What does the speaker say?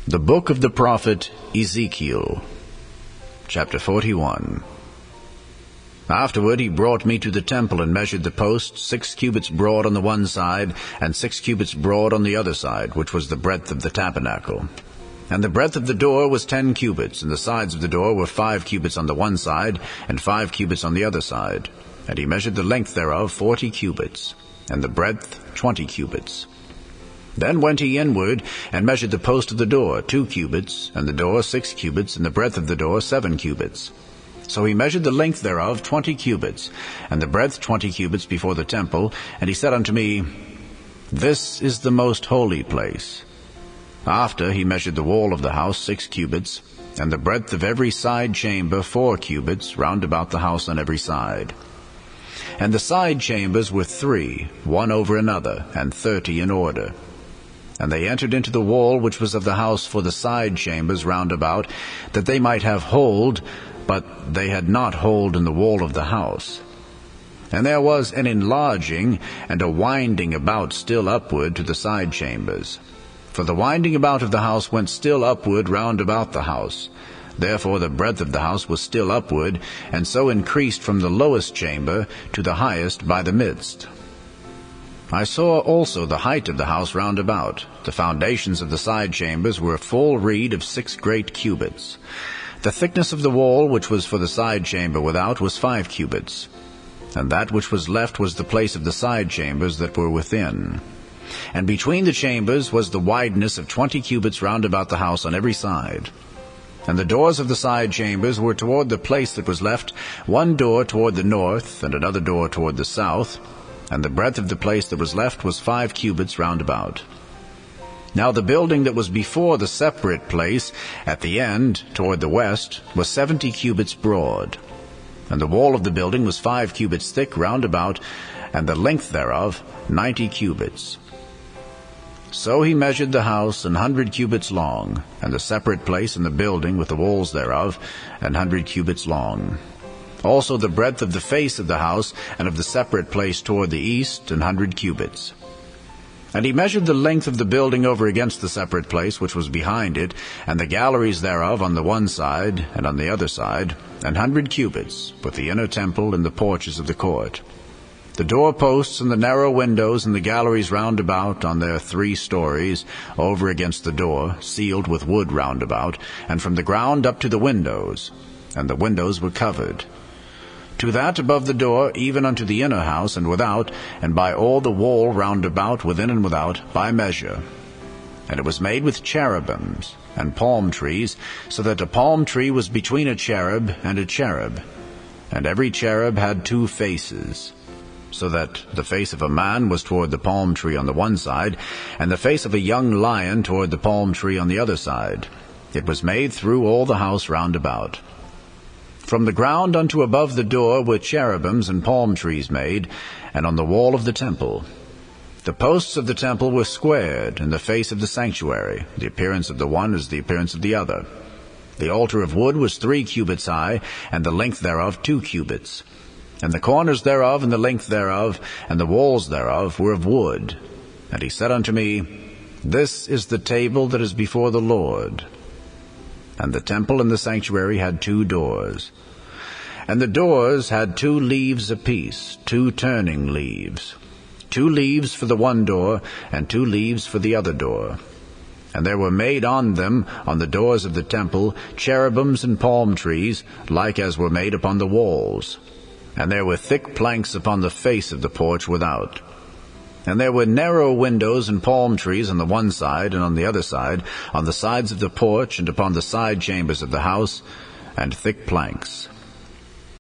The book of the prophet Ezekiel, chapter 41. Afterward he brought me to the temple and measured the post 6 cubits broad on the one side, and 6 cubits broad on the other side, which was the breadth of the tabernacle. And the breadth of the door was 10 cubits, and the sides of the door were 5 cubits on the one side, and 5 cubits on the other side. And he measured the length thereof 40 cubits, and the breadth 20 cubits. Then went he inward, and measured the post of the door 2 cubits, and the door 6 cubits, and the breadth of the door 7 cubits. So he measured the length thereof 20 cubits, and the breadth 20 cubits before the temple. And he said unto me, This is the most holy place. After he measured the wall of the house 6 cubits, and the breadth of every side chamber 4 cubits, round about the house on every side. And the side chambers were 3, one over another, and 30 in order. And they entered into the wall which was of the house for the side chambers round about, that they might have hold, but they had not hold in the wall of the house. And there was an enlarging and a winding about still upward to the side chambers. For the winding about of the house went still upward round about the house. Therefore the breadth of the house was still upward, and so increased from the lowest chamber to the highest by the midst. I saw also the height of the house round about. The foundations of the side chambers were a full reed of 6 great cubits. The thickness of the wall which was for the side chamber without was 5 cubits. And that which was left was the place of the side chambers that were within. And between the chambers was the wideness of 20 cubits round about the house on every side. And the doors of the side chambers were toward the place that was left, one door toward the north, and another door toward the south. And the breadth of the place that was left was 5 cubits round about. Now the building that was before the separate place, at the end, toward the west, was 70 cubits broad. And the wall of the building was 5 cubits thick round about, and the length thereof 90 cubits. So he measured the house 100 cubits long, and the separate place in the building with the walls thereof 100 cubits long. Also the breadth of the face of the house, and of the separate place toward the east 100 cubits. And he measured the length of the building over against the separate place which was behind it, and the galleries thereof on the one side and on the other side 100 cubits, with the inner temple and the porches of the court. The doorposts and the narrow windows and the galleries round about on their 3 stories, over against the door, sealed with wood round about, and from the ground up to the windows, and the windows were covered. To that above the door, even unto the inner house and without, and by all the wall round about, within and without, by measure. And it was made with cherubims and palm trees, so that a palm tree was between a cherub and a cherub. And every cherub had 2 faces, so that the face of a man was toward the palm tree on the one side, and the face of a young lion toward the palm tree on the other side. It was made through all the house round about. From the ground unto above the door were cherubims and palm trees made, and on the wall of the temple. The posts of the temple were squared in the face of the sanctuary, the appearance of the one as the appearance of the other. The altar of wood was 3 cubits high, and the length thereof 2 cubits. And the corners thereof, and the length thereof, and the walls thereof were of wood. And he said unto me, This is the table that is before the Lord. And the temple and the sanctuary had 2 doors. And the doors had 2 leaves apiece, 2 turning leaves. 2 leaves for the one door, and 2 leaves for the other door. And there were made on them, on the doors of the temple, cherubims and palm trees, like as were made upon the walls. And there were thick planks upon the face of the porch without. And there were narrow windows and palm trees on the one side and on the other side, on the sides of the porch and upon the side chambers of the house, and thick planks.